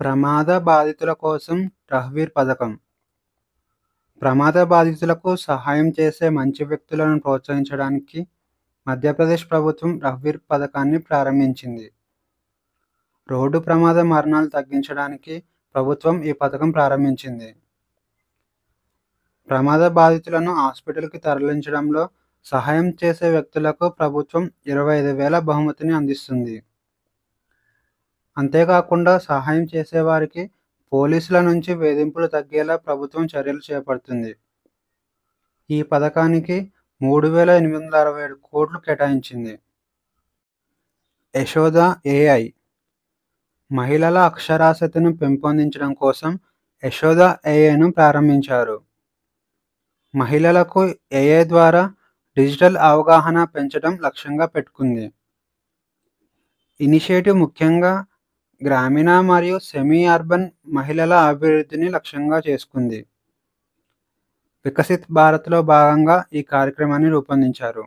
ప్రమాద బాధితుల కోసం 'రహ్వీర్' పథకం. ప్రమాద బాధితులకు సహాయం చేసే మంచి వ్యక్తులను ప్రోత్సహించడానికి మధ్యప్రదేశ్ ప్రభుత్వం 'రహ్వీర్' పథకాన్ని ప్రారంభించింది. రోడ్డు ప్రమాద మరణాలు తగ్గించడానికి ప్రభుత్వం ఈ పథకం ప్రారంభించింది. ప్రమాద బాధితులను హాస్పిటల్‌కి తరలించడంలో సహాయం చేసే వ్యక్తులకు ప్రభుత్వం 25,000 బహుమతిని అందిస్తుంది. అంతేకాకుండా సహాయం చేసేవారికి పోలీసుల నుంచి వేధింపులు తగ్గేలా ప్రభుత్వం చర్యలు చేపడుతుంది. ఈ పథకానికి 3,867 కోట్లు కేటాయించింది. యశోద ఏఐ మహిళల అక్షరాస్యతను పెంపొందించడం కోసం యశోద ఏఐను ప్రారంభించారు. మహిళలకు ఏఐ ద్వారా డిజిటల్ అవగాహన పెంచడం లక్ష్యంగా పెట్టుకుంది. ఇనిషియేటివ్ ముఖ్యంగా గ్రామీణ మరియు సెమీ అర్బన్ మహిళల అభివృద్ధిని లక్ష్యంగా చేసుకుంది. వికసిత్ భారత్‌లో భాగంగా ఈ కార్యక్రమాన్ని రూపొందించారు.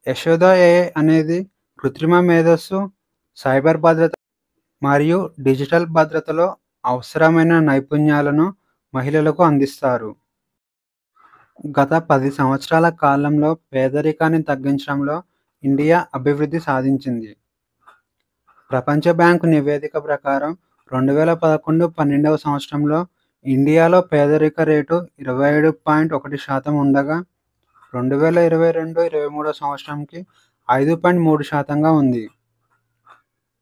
యశోద ఏఐ అనేది కృత్రిమ మేధస్సు, సైబర్ భద్రత మరియు డిజిటల్ భద్రతలో అవసరమైన నైపుణ్యాలను మహిళలకు అందిస్తారు. గత 10 సంవత్సరాల కాలంలో పేదరికాన్ని తగ్గించడంలో ఇండియా అభివృద్ధి సాధించింది. ప్రపంచ బ్యాంకు నివేదిక ప్రకారం 2011-12వ సంవత్సరంలో ఇండియాలో పేదరిక రేటు 27.1% ఉండగా 2022-23వ సంవత్సరంకి 5.3%గా ఉంది.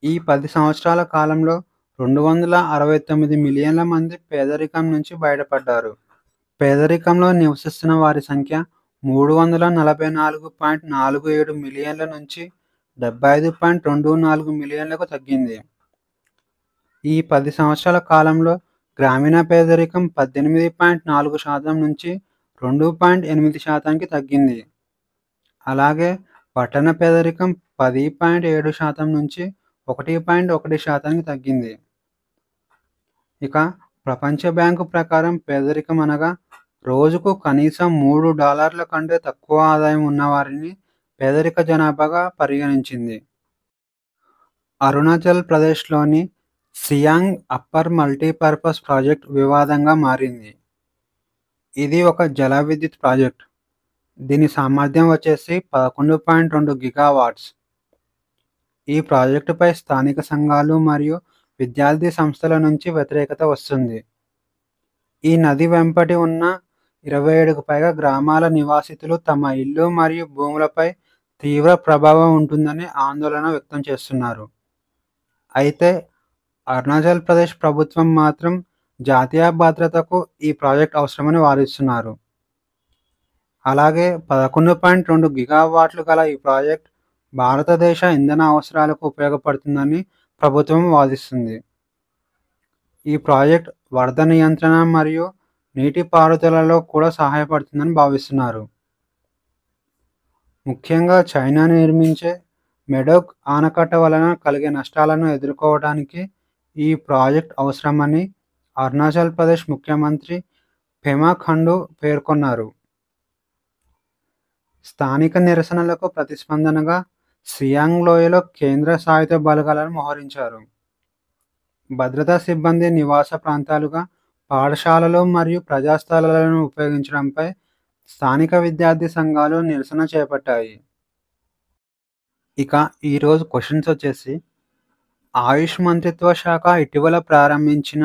ఈ 10 సంవత్సరాల కాలంలో 269 మిలియన్ల మంది పేదరికం నుంచి బయటపడ్డారు. పేదరికంలో నివసిస్తున్న వారి సంఖ్య 344.47 మిలియన్ల నుంచి 75.24 మిలియన్లకు తగ్గింది. ఈ 10 సంవత్సరాల కాలంలో గ్రామీణ పేదరికం 18.4% నుంచి 2.8%కి తగ్గింది. అలాగే పట్టణ పేదరికం 10.7% నుంచి 1.1%కి తగ్గింది. ఇక ప్రపంచ బ్యాంకు ప్రకారం పేదరికం అనగా రోజుకు కనీసం $3 కంటే తక్కువ ఆదాయం ఉన్నవారిని పేదరిక జనాభాగా పరిగణించింది. అరుణాచల్ ప్రదేశ్‌లోని సియాంగ్ అప్పర్ మల్టీపర్పస్ ప్రాజెక్ట్ వివాదంగా మారింది. ఇది ఒక జల విద్యుత్ ప్రాజెక్ట్. దీని సామర్థ్యం వచ్చేసి 11.2 గిగావాట్స్. ఈ ప్రాజెక్టుపై స్థానిక సంఘాలు మరియు విద్యార్థి సంస్థల నుంచి వ్యతిరేకత వస్తుంది. ఈ నది వెంబడి ఉన్న 27కు పైగా గ్రామాల నివాసితులు తమ ఇల్లు మరియు భూములపై తీవ్ర ప్రభావం ఉంటుందని ఆందోళన వ్యక్తం చేస్తున్నారు. అయితే అరుణాచల్ ప్రదేశ్ ప్రభుత్వం మాత్రం జాతీయ భద్రతకు ఈ ప్రాజెక్ట్ అవసరమని వాదిస్తున్నారు. అలాగే 11.2 గిగావాట్లు గల ఈ ప్రాజెక్ట్ భారతదేశ ఇంధన అవసరాలకు ఉపయోగపడుతుందని ప్రభుత్వం వాదిస్తుంది. ఈ ప్రాజెక్ట్ వరద నియంత్రణ మరియు నీటిపారుదలలో కూడా సహాయపడుతుందని భావిస్తున్నారు. ముఖ్యంగా చైనా నిర్మించే మెడోక్ ఆనకట్ట వలన కలిగే నష్టాలను ఎదుర్కోవడానికి ఈ ప్రాజెక్ట్ అవసరమని అరుణాచల్ ప్రదేశ్ ముఖ్యమంత్రి పెమా ఖండు పేర్కొన్నారు. స్థానిక నిరసనలకు ప్రతిస్పందనగా సియాంగ్ లోయలో కేంద్ర సాయుధ బలగాలను మోహరించారు. భద్రతా సిబ్బంది నివాస ప్రాంతాలుగా పాఠశాలలు మరియు ప్రజాస్థలాలను ఉపయోగించడంపై స్థానిక విద్యార్థి సంఘాలు నిరసన చేపట్టాయి. ఇక ఈరోజు క్వశ్చన్స్ వచ్చేసి ఆయుష్ మంత్రిత్వ శాఖ ఇటీవల ప్రారంభించిన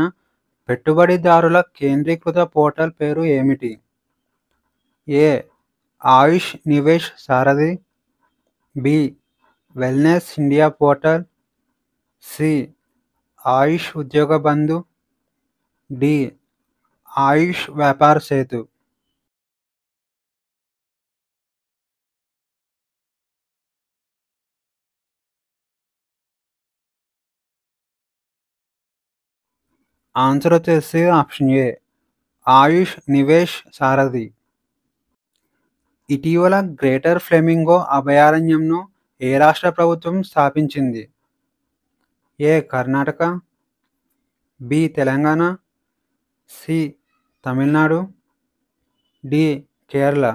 పెట్టుబడిదారుల కేంద్రీకృత పోర్టల్ పేరు ఏమిటి? A. AYUSH Nivesh Saarthi, B. Wellness India portal, C. AYUSH Udyog Bandhu, D. AYUSH Vyapar Setu. Answer వచ్చేసి ఆప్షన్ ఏ ఆయుష్ నివేష్ సారథి. ఇటీవల గ్రేటర్ ఫ్లెమింగో అభయారణ్యంను ఏ రాష్ట్ర ప్రభుత్వం స్థాపించింది? A. Karnataka, B. Telangana, C. Tamil Nadu, D. Kerala.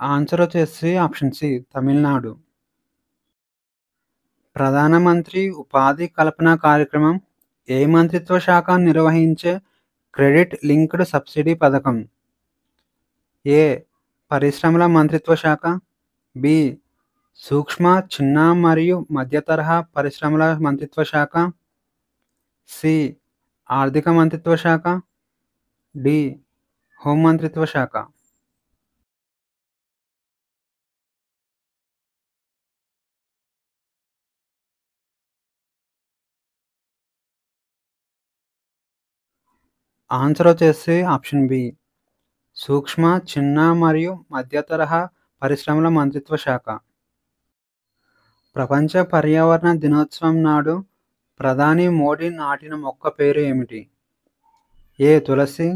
Answer వచ్చేసి ఆప్షన్ సి తమిళనాడు. ప్రధానమంత్రి ఉపాధి కల్పన కార్యక్రమం ఏ మంత్రిత్వ శాఖ నిర్వహించే క్రెడిట్ లింక్డ్ సబ్సిడీ పథకం? ఏ పరిశ్రమల మంత్రిత్వ శాఖ, బి సూక్ష్మ, చిన్న మరియు మధ్య తరహా పరిశ్రమల మంత్రిత్వ శాఖ, సి ఆర్థిక మంత్రిత్వ శాఖ, డి హోం మంత్రిత్వ శాఖ. ఆన్సర్ వచ్చేసి ఆప్షన్ బి సూక్ష్మ, చిన్న మరియు మధ్య తరహా పరిశ్రమల మంత్రిత్వ శాఖ. ప్రపంచ పర్యావరణ దినోత్సవం నాడు ప్రధాని మోడీ నాటిన మొక్క పేరు ఏమిటి? ఏ తులసి,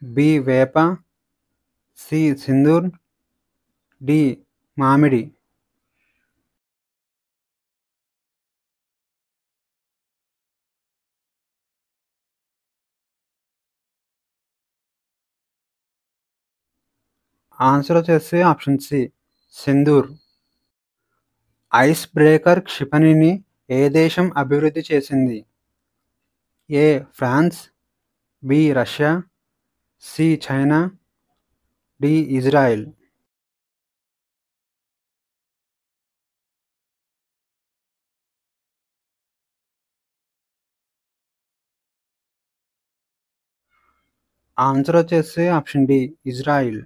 బి వేప, సి సింధూర్, డి మామిడి. ఆన్సర్ వచ్చేసి option C Sindoor. Ice breaker క్షిపణిని ఏ దేశం అభివృద్ధి చేసింది? A France, B Russia, C China, D Israel. Answer వచ్చేసి ఆప్షన్ డి ఇజ్రాయిల్.